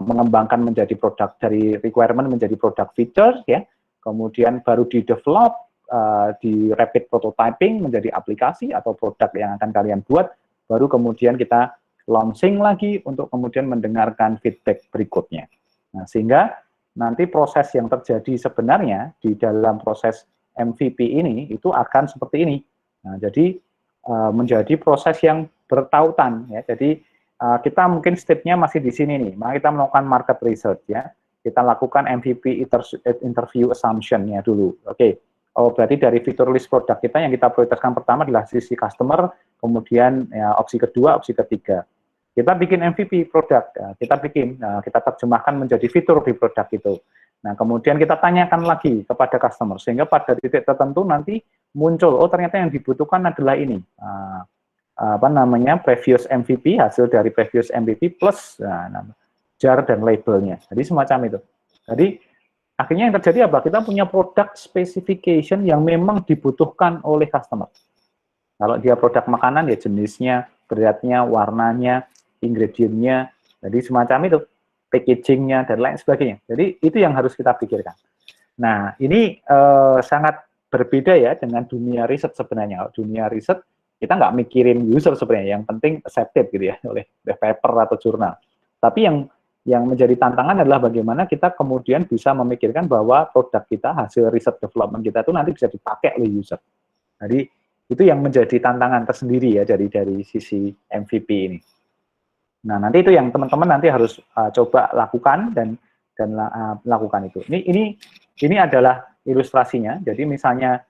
mengembangkan menjadi produk dari requirement menjadi produk feature ya. Kemudian baru di-develop, di rapid prototyping menjadi aplikasi atau produk yang akan kalian buat. Baru kemudian kita launching lagi untuk kemudian mendengarkan feedback berikutnya. Nah, sehingga nanti proses yang terjadi sebenarnya di dalam proses MVP ini itu akan seperti ini. Nah, jadi menjadi proses yang bertautan ya. Jadi kita mungkin step-nya masih di sini nih. Maka kita melakukan market research ya. Kita lakukan MVP interview assumption-nya dulu. Oke. Oh, berarti dari fitur list produk kita yang kita prioritaskan pertama adalah sisi customer, kemudian ya, opsi kedua, opsi ketiga. Kita bikin MVP produk, kita terjemahkan menjadi fitur di produk itu. Nah, kemudian kita tanyakan lagi kepada customer, sehingga pada titik tertentu nanti muncul, oh ternyata yang dibutuhkan adalah ini, previous MVP, hasil dari previous MVP plus jar dan labelnya. Jadi semacam itu. Jadi akhirnya yang terjadi apa? Kita punya produk specification yang memang dibutuhkan oleh customer. Kalau dia produk makanan, ya jenisnya, beratnya, warnanya, ingredientnya, jadi semacam itu, packagingnya, dan lain sebagainya. Jadi itu yang harus kita pikirkan. Nah, ini sangat berbeda ya dengan dunia riset sebenarnya. Dunia riset, kita nggak mikirin user sebenarnya, yang penting accepted gitu ya, oleh paper atau jurnal. Tapi yang menjadi tantangan adalah bagaimana kita kemudian bisa memikirkan bahwa produk kita, hasil riset development kita itu nanti bisa dipakai oleh user. Jadi itu yang menjadi tantangan tersendiri ya dari sisi MVP ini. Nah, nanti itu yang teman-teman nanti harus coba lakukan dan lakukan itu. Ini adalah ilustrasinya. Jadi misalnya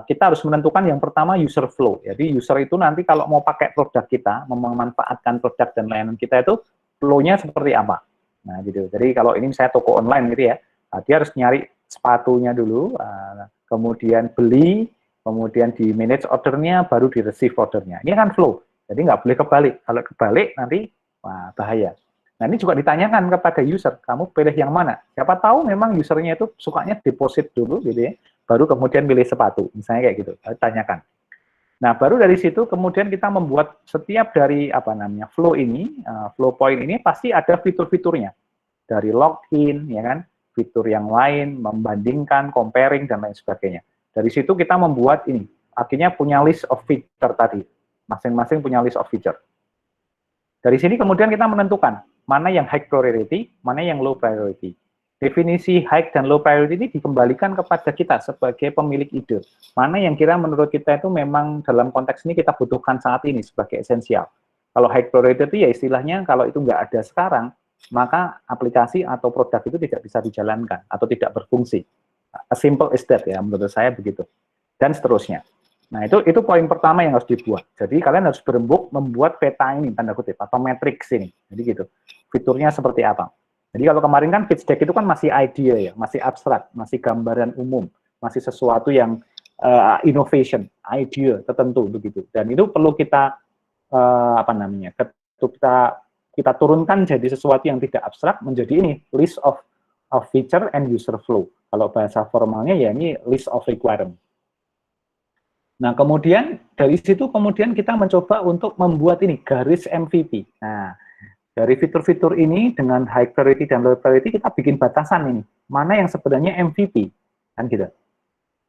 kita harus menentukan yang pertama user flow. Jadi user itu nanti kalau mau pakai produk kita, memanfaatkan produk dan layanan kita itu flow-nya seperti apa. Nah, gitu. Jadi kalau ini saya toko online gitu ya, dia harus nyari sepatunya dulu, kemudian beli, kemudian di manage ordernya, baru di receive ordernya. Ini kan flow, jadi nggak boleh kebalik. Kalau kebalik nanti wah, bahaya. Nah ini juga ditanyakan kepada user, kamu pilih yang mana? Siapa tahu memang usernya itu sukanya deposit dulu gitu ya, baru kemudian pilih sepatu, misalnya kayak gitu. Tanyakan. Nah baru dari situ kemudian kita membuat setiap dari apa namanya flow ini, flow point ini pasti ada fitur-fiturnya, dari login, ya kan, fitur yang lain, membandingkan, comparing dan lain sebagainya. Dari situ kita membuat ini, akhirnya punya list of feature tadi, masing-masing punya list of feature. Dari sini kemudian kita menentukan mana yang high priority, mana yang low priority. Definisi high dan low priority ini dikembalikan kepada kita sebagai pemilik ide. Mana yang kira menurut kita itu memang dalam konteks ini kita butuhkan saat ini sebagai esensial. Kalau high priority itu ya istilahnya kalau itu nggak ada sekarang, maka aplikasi atau produk itu tidak bisa dijalankan atau tidak berfungsi. As simple as that ya, menurut saya begitu. Dan seterusnya. Nah, itu poin pertama yang harus dibuat. Jadi kalian harus berembuk membuat peta ini, tanda kutip, atau matrix ini. Jadi gitu. Fiturnya seperti apa. Jadi kalau kemarin kan pitch deck itu kan masih idea ya, masih abstrak, masih gambaran umum, masih sesuatu yang innovation, idea tertentu begitu. Dan itu perlu kita apa namanya? Kita turunkan jadi sesuatu yang tidak abstrak menjadi ini list of feature and user flow. Kalau bahasa formalnya ya ini list of requirement. Nah, kemudian dari situ kemudian kita mencoba untuk membuat ini garis MVP. Nah, dari fitur-fitur ini dengan high priority dan low priority kita bikin batasan ini. Mana yang sebenarnya MVP, kan gitu.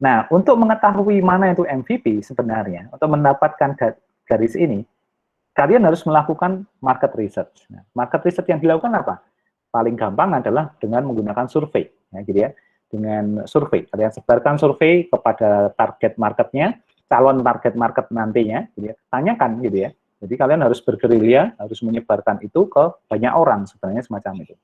Nah, untuk mengetahui mana itu MVP sebenarnya, untuk mendapatkan garis ini, kalian harus melakukan market research. Nah, market research yang dilakukan apa? Paling gampang adalah dengan menggunakan survei, ya, gitu ya. Dengan survei, kalian sebarkan survei kepada target marketnya, calon target market nantinya, gitu ya, tanyakan gitu ya. Jadi kalian harus bergerilya, harus menyebarkan itu ke banyak orang sebenarnya semacam itu.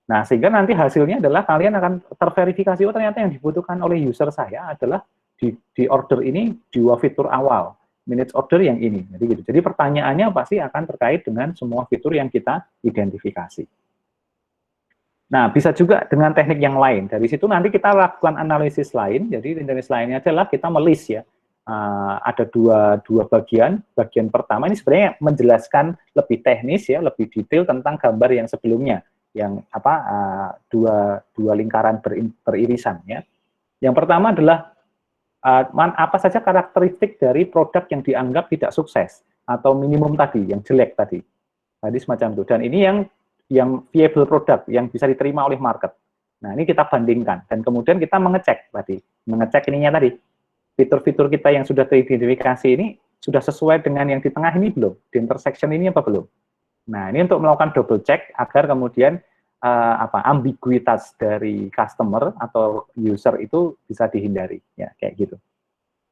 Nah sehingga nanti hasilnya adalah kalian akan terverifikasi, oh ternyata yang dibutuhkan oleh user saya adalah di order ini dua fitur awal, manage order yang ini. Jadi gitu. Jadi pertanyaannya pasti akan terkait dengan semua fitur yang kita identifikasi. Nah, bisa juga dengan teknik yang lain. Dari situ nanti kita lakukan analisis lain. Jadi analisis lainnya adalah kita melis ya. Ada dua bagian. Bagian pertama ini sebenarnya menjelaskan lebih teknis ya, lebih detail tentang gambar yang sebelumnya, yang apa dua lingkaran beririsan ya. Yang pertama adalah apa saja karakteristik dari produk yang dianggap tidak sukses atau minimum tadi, yang jelek tadi. Tadi semacam itu. Dan ini yang viable product yang bisa diterima oleh market. Nah, ini kita bandingkan dan kemudian kita mengecek ininya tadi. Fitur-fitur kita yang sudah teridentifikasi ini sudah sesuai dengan yang di tengah ini belum? Di intersection ini apa belum? Nah, ini untuk melakukan double check agar kemudian ambiguitas dari customer atau user itu bisa dihindari, ya kayak gitu.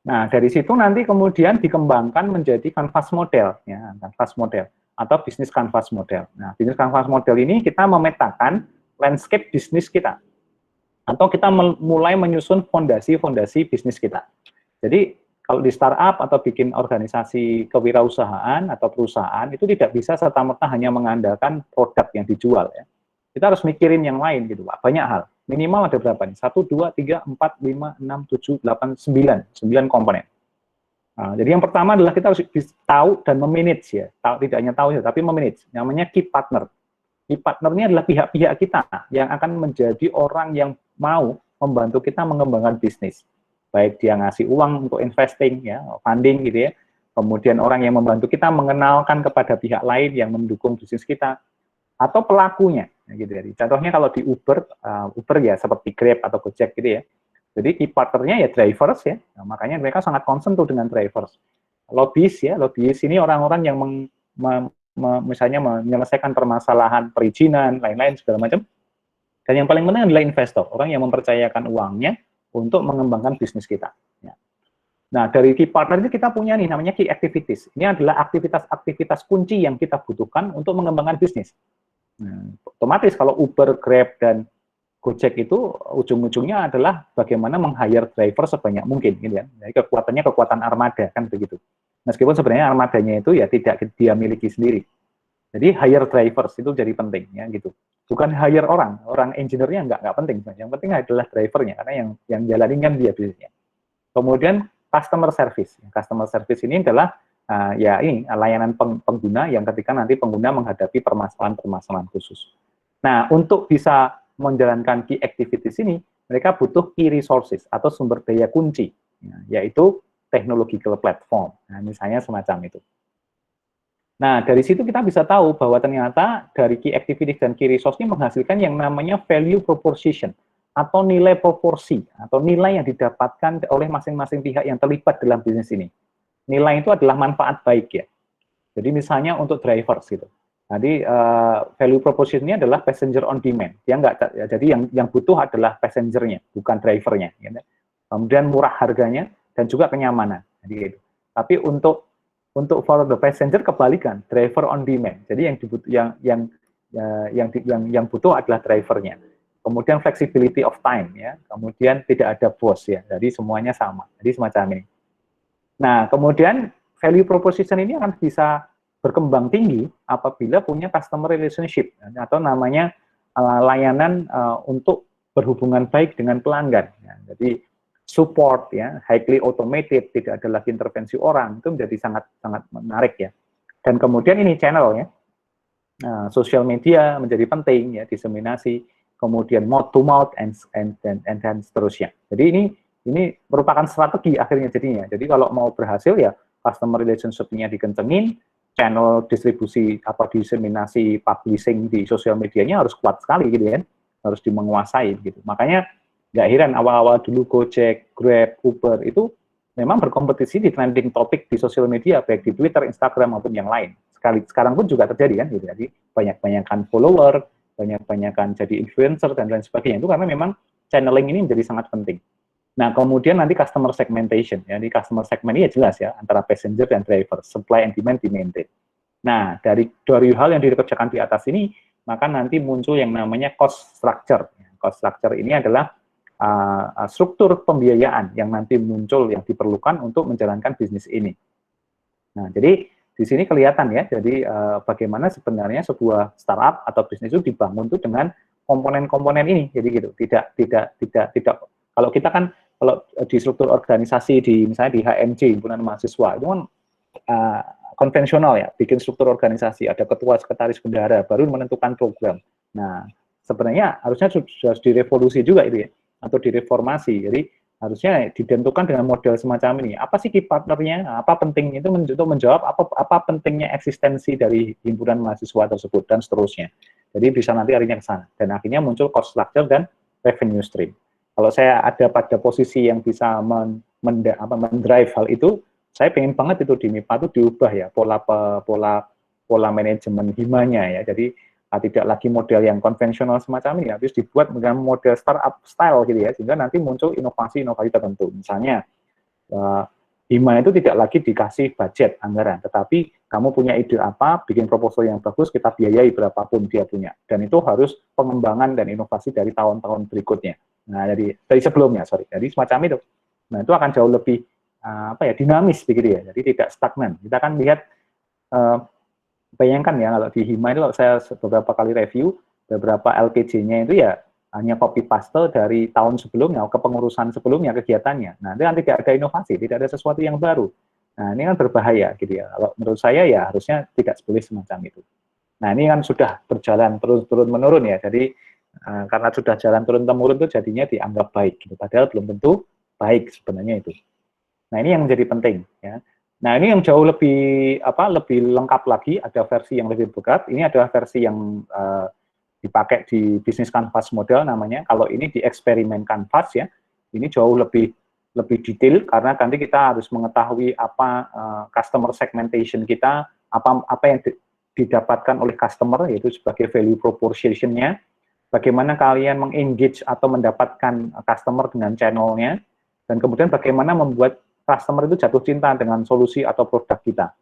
Nah, dari situ nanti kemudian dikembangkan menjadi canvas model, ya, canvas model atau bisnis canvas model. Nah, bisnis canvas model ini kita memetakan landscape bisnis kita atau kita mulai menyusun fondasi-fondasi bisnis kita. Jadi kalau di startup atau bikin organisasi kewirausahaan atau perusahaan itu tidak bisa serta-merta hanya mengandalkan produk yang dijual ya. Kita harus mikirin yang lain gitu, Pak. Banyak hal. Minimal ada berapa nih? 1, 2, 3, 4, 5, 6, 7, 8, 9 komponen. Nah, jadi yang pertama adalah kita harus tahu dan memanage ya. Tidak hanya tahu ya, tapi memanage. Namanya key partner. Key partnernya adalah pihak-pihak kita yang akan menjadi orang yang mau membantu kita mengembangkan bisnis. Baik dia ngasih uang untuk investing, ya, funding gitu ya. Kemudian orang yang membantu kita mengenalkan kepada pihak lain yang mendukung bisnis kita, atau pelakunya. Gitu ya. Contohnya kalau di Uber ya seperti Grab atau Gojek gitu ya. Jadi key partnernya ya drivers ya. Nah, makanya mereka sangat concern tuh dengan drivers. Lobbyist ini orang-orang yang misalnya menyelesaikan permasalahan perizinan, lain-lain segala macam. Dan yang paling penting adalah investor, orang yang mempercayakan uangnya untuk mengembangkan bisnis kita. Ya. Nah, dari key partner ini kita punya nih namanya key activities. Ini adalah aktivitas-aktivitas kunci yang kita butuhkan untuk mengembangkan bisnis. Nah, otomatis kalau Uber, Grab, dan Gojek itu ujung-ujungnya adalah bagaimana meng-hire driver sebanyak mungkin, gitu kan. Jadi kekuatannya kekuatan armada, kan begitu. Meskipun sebenarnya armadanya itu ya tidak dia miliki sendiri. Jadi hire drivers itu jadi penting, ya gitu. Bukan hire orang engineer-nya nggak penting. Yang penting adalah drivernya, karena yang jalanin kan dia bisnisnya. Kemudian customer service. Customer service ini adalah ya ini layanan pengguna yang ketika nanti pengguna menghadapi permasalahan-permasalahan khusus. Nah, untuk bisa menjalankan key activities ini, mereka butuh key resources atau sumber daya kunci, yaitu technological platform. Nah, misalnya semacam itu. Nah, dari situ kita bisa tahu bahwa ternyata dari key activities dan key resource ini menghasilkan yang namanya value proposition, atau nilai proporsi, atau nilai yang didapatkan oleh masing-masing pihak yang terlibat dalam bisnis ini. Nilai itu adalah manfaat baik ya. Jadi misalnya untuk drivers gitu. Jadi value proposition ini adalah passenger on demand. Dia enggak, jadi yang butuh adalah passengernya, bukan drivernya. Gitu. Kemudian murah harganya dan juga kenyamanan. Jadi gitu. Tapi untuk for the passenger kebalikan, driver on demand. Jadi yang butuh adalah drivernya. Kemudian flexibility of time ya. Kemudian tidak ada bos ya. Jadi semuanya sama. Jadi semacam ini. Nah, kemudian value proposition ini akan bisa berkembang tinggi apabila punya customer relationship atau namanya layanan untuk berhubungan baik dengan pelanggan. Ya. Jadi support ya, highly automated, tidak ada lagi intervensi orang, itu menjadi sangat menarik ya. Dan kemudian ini channel ya, social media menjadi penting ya, diseminasi, kemudian mouth to mouth and seterusnya. Jadi ini merupakan strategi akhirnya jadinya. Jadi kalau mau berhasil ya customer relationship-nya dikencengin, channel distribusi atau diseminasi publishing di sosial medianya harus kuat sekali gitu kan, harus dimenguasai gitu. Makanya nggak heran awal-awal dulu Gojek, Grab, Uber itu memang berkompetisi di trending topik di sosial media, baik di Twitter, Instagram maupun yang lain. Sekarang pun juga terjadi kan gitu. Jadi banyak-banyakan follower, banyak-banyakan jadi influencer dan lain sebagainya. Itu karena memang channeling ini menjadi sangat penting. Nah, kemudian nanti customer segmentation. Ya, di customer segment ini ya jelas ya, antara passenger dan driver, supply and demand di-maintain. Nah, dari hal yang dikerjakan di atas ini, maka nanti muncul yang namanya cost structure. Cost structure ini adalah struktur pembiayaan yang nanti muncul, yang diperlukan untuk menjalankan bisnis ini. Nah, jadi di sini kelihatan ya, jadi bagaimana sebenarnya sebuah startup atau bisnis itu dibangun itu dengan komponen-komponen ini. Jadi gitu, tidak kalau kita kan kalau di struktur organisasi di misalnya di HMJ himpunan mahasiswa itu kan konvensional ya, bikin struktur organisasi, ada ketua, sekretaris, bendahara, baru menentukan program. Nah, sebenarnya harusnya sudah direvolusi juga itu ya, atau direformasi. Jadi harusnya ditentukan dengan model semacam ini. Apa sih key partnernya? Apa pentingnya itu untuk menjawab apa pentingnya eksistensi dari himpunan mahasiswa tersebut dan seterusnya. Jadi bisa nanti arahnya ke sana. Dan akhirnya muncul cost structure dan revenue stream. Kalau saya ada pada posisi yang bisa mendrive hal itu, saya pengen banget itu di MIPA itu diubah ya pola manajemen himanya ya. Jadi tidak lagi model yang konvensional semacam ini, habis dibuat dengan model startup style gitu ya, sehingga nanti muncul inovasi-inovasi tertentu. Misalnya hima itu tidak lagi dikasih budget anggaran, tetapi kamu punya ide apa, bikin proposal yang bagus, kita biayai berapapun dia punya, dan itu harus pengembangan dan inovasi dari tahun-tahun berikutnya. Nah, dari sebelumnya, jadi semacam itu. Nah, itu akan jauh lebih dinamis begitu ya. Jadi tidak stagnan. Kita kan lihat bayangkan ya kalau di Hima itu saya beberapa kali review, beberapa LPJ-nya itu ya hanya copy paste dari tahun sebelumnya, kepengurusan sebelumnya kegiatannya. Nah, itu kan tidak ada inovasi, tidak ada sesuatu yang baru. Nah, ini kan berbahaya gitu ya. Kalau menurut saya ya harusnya tidak boleh semacam itu. Nah, ini kan sudah berjalan turun-menurun ya. Jadi karena sudah jalan turun-temurun itu jadinya dianggap baik gitu. Padahal belum tentu baik sebenarnya itu. Nah, ini yang menjadi penting ya. Nah, ini yang jauh lebih lengkap lagi, ada versi yang lebih berat. Ini adalah versi yang dipakai di bisnis canvas model namanya. Kalau ini di eksperimen canvas ya, ini jauh lebih detail karena nanti kita harus mengetahui apa customer segmentation kita, apa yang didapatkan oleh customer yaitu sebagai value proposition-nya, bagaimana kalian mengengage atau mendapatkan customer dengan channel-nya, dan kemudian bagaimana membuat customer itu jatuh cinta dengan solusi atau produk kita.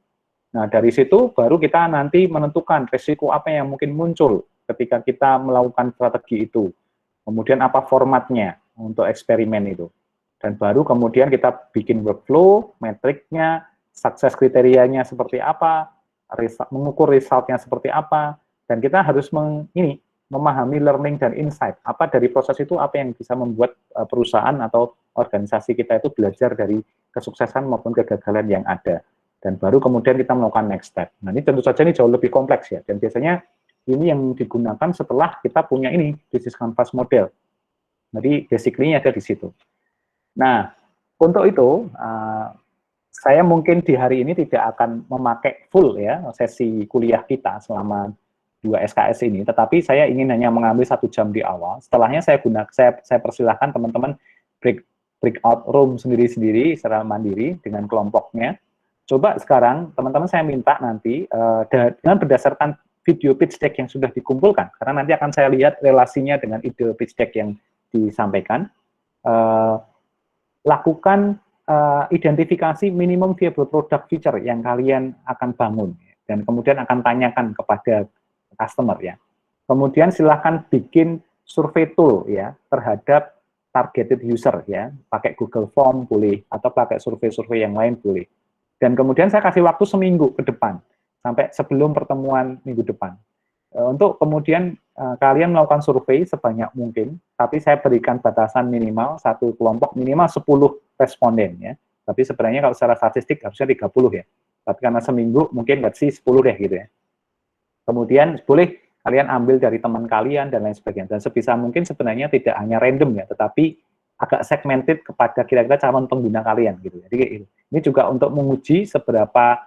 Nah, dari situ baru kita nanti menentukan risiko apa yang mungkin muncul ketika kita melakukan strategi itu. Kemudian apa formatnya untuk eksperimen itu. Dan baru kemudian kita bikin workflow, metriknya, sukses kriterianya seperti apa, mengukur resultnya seperti apa, dan kita harus memahami learning dan insight. Apa dari proses itu apa yang bisa membuat perusahaan atau organisasi kita itu belajar dari kesuksesan maupun kegagalan yang ada. Dan baru kemudian kita melakukan next step. Nah, ini tentu saja ini jauh lebih kompleks ya. Dan biasanya ini yang digunakan setelah kita punya ini, business canvas model. Jadi basically-nya ada di situ. Nah, untuk itu, saya mungkin di hari ini tidak akan memakai full ya sesi kuliah kita selama 2 SKS ini, tetapi saya ingin hanya mengambil 1 jam di awal. Setelahnya saya persilahkan teman-teman breakout room sendiri-sendiri secara mandiri dengan kelompoknya. Coba sekarang teman-teman saya minta nanti dengan berdasarkan video pitch deck yang sudah dikumpulkan, karena nanti akan saya lihat relasinya dengan ide pitch deck yang disampaikan, lakukan identifikasi minimum viable product feature yang kalian akan bangun, dan kemudian akan tanyakan kepada customer ya. Kemudian silahkan bikin survei tool ya terhadap targeted user ya, pakai Google Form boleh, atau pakai survei-survei yang lain boleh. Dan kemudian saya kasih waktu seminggu ke depan, sampai sebelum pertemuan minggu depan. Untuk kemudian kalian melakukan survei sebanyak mungkin, tapi saya berikan batasan minimal, satu kelompok minimal 10 responden ya. Tapi sebenarnya kalau secara statistik harusnya 30 ya. Tapi karena seminggu mungkin let's see 10 deh gitu ya. Kemudian boleh kalian ambil dari teman kalian dan lain sebagainya. Dan sebisa mungkin sebenarnya tidak hanya random ya, tetapi agak segmented kepada kira-kira calon pengguna kalian gitu. Jadi ini juga untuk menguji seberapa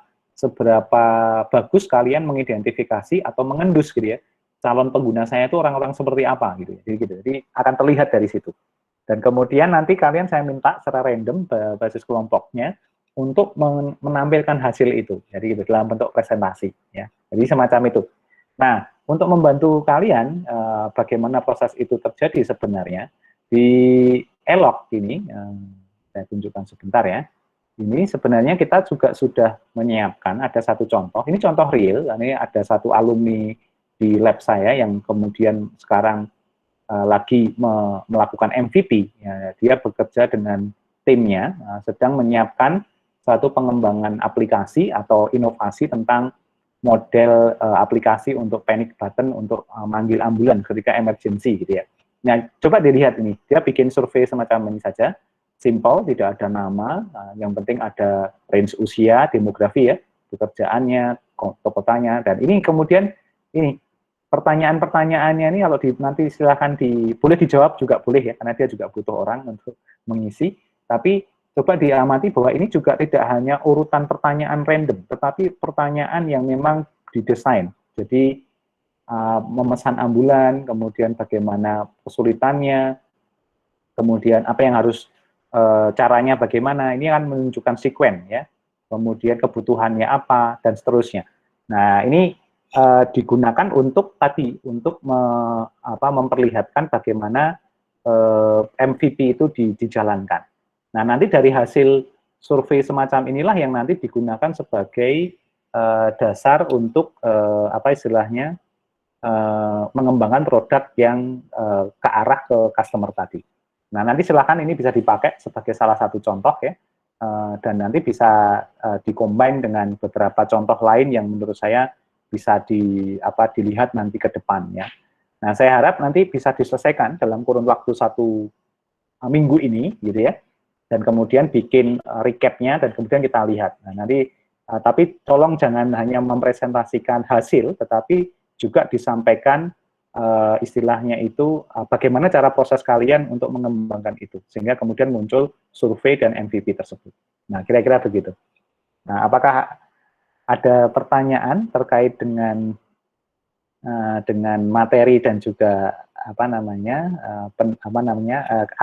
bagus kalian mengidentifikasi atau mengendus gitu ya, calon pengguna saya itu orang-orang seperti apa gitu. Jadi akan terlihat dari situ. Dan kemudian nanti kalian saya minta secara random basis kelompoknya untuk menampilkan hasil itu. Jadi gitu dalam bentuk presentasi ya. Jadi semacam itu. Nah, untuk membantu kalian bagaimana proses itu terjadi sebenarnya, di Elok ini, saya tunjukkan sebentar ya. Ini sebenarnya kita juga sudah menyiapkan, ada satu contoh, ini contoh real, ini ada satu alumni di lab saya yang kemudian sekarang lagi melakukan MVP, ya, dia bekerja dengan timnya, sedang menyiapkan suatu pengembangan aplikasi atau inovasi tentang model aplikasi untuk panic button untuk manggil ambulan ketika emergency gitu ya. Nah, coba dilihat ini, dia bikin survei semacam ini saja, simple, tidak ada nama, yang penting ada range usia, demografi ya, pekerjaannya, kotanya, dan ini kemudian ini pertanyaan-pertanyaannya ini kalau nanti silahkan boleh dijawab juga boleh ya, karena dia juga butuh orang untuk mengisi, tapi coba diamati bahwa ini juga tidak hanya urutan pertanyaan random, tetapi pertanyaan yang memang didesain. Jadi memesan ambulan, kemudian bagaimana kesulitannya, kemudian apa yang harus caranya bagaimana, ini akan menunjukkan sekuen ya, kemudian kebutuhannya apa dan seterusnya. Nah ini digunakan untuk memperlihatkan bagaimana MVP itu dijalankan. Nah nanti dari hasil survei semacam inilah yang nanti digunakan sebagai dasar untuk mengembangkan produk yang ke arah ke customer tadi. Nah, nanti silakan ini bisa dipakai sebagai salah satu contoh ya, dan nanti bisa dikombin dengan beberapa contoh lain yang menurut saya bisa dilihat nanti ke depan ya. Nah, saya harap nanti bisa diselesaikan dalam kurun waktu 1 minggu ini, gitu ya, dan kemudian bikin recap-nya dan kemudian kita lihat. Nah, nanti tapi tolong jangan hanya mempresentasikan hasil, tetapi juga disampaikan istilahnya itu bagaimana cara proses kalian untuk mengembangkan itu, sehingga kemudian muncul survei dan MVP tersebut. Nah, kira-kira begitu. Nah, apakah ada pertanyaan terkait dengan materi dan juga aktivitas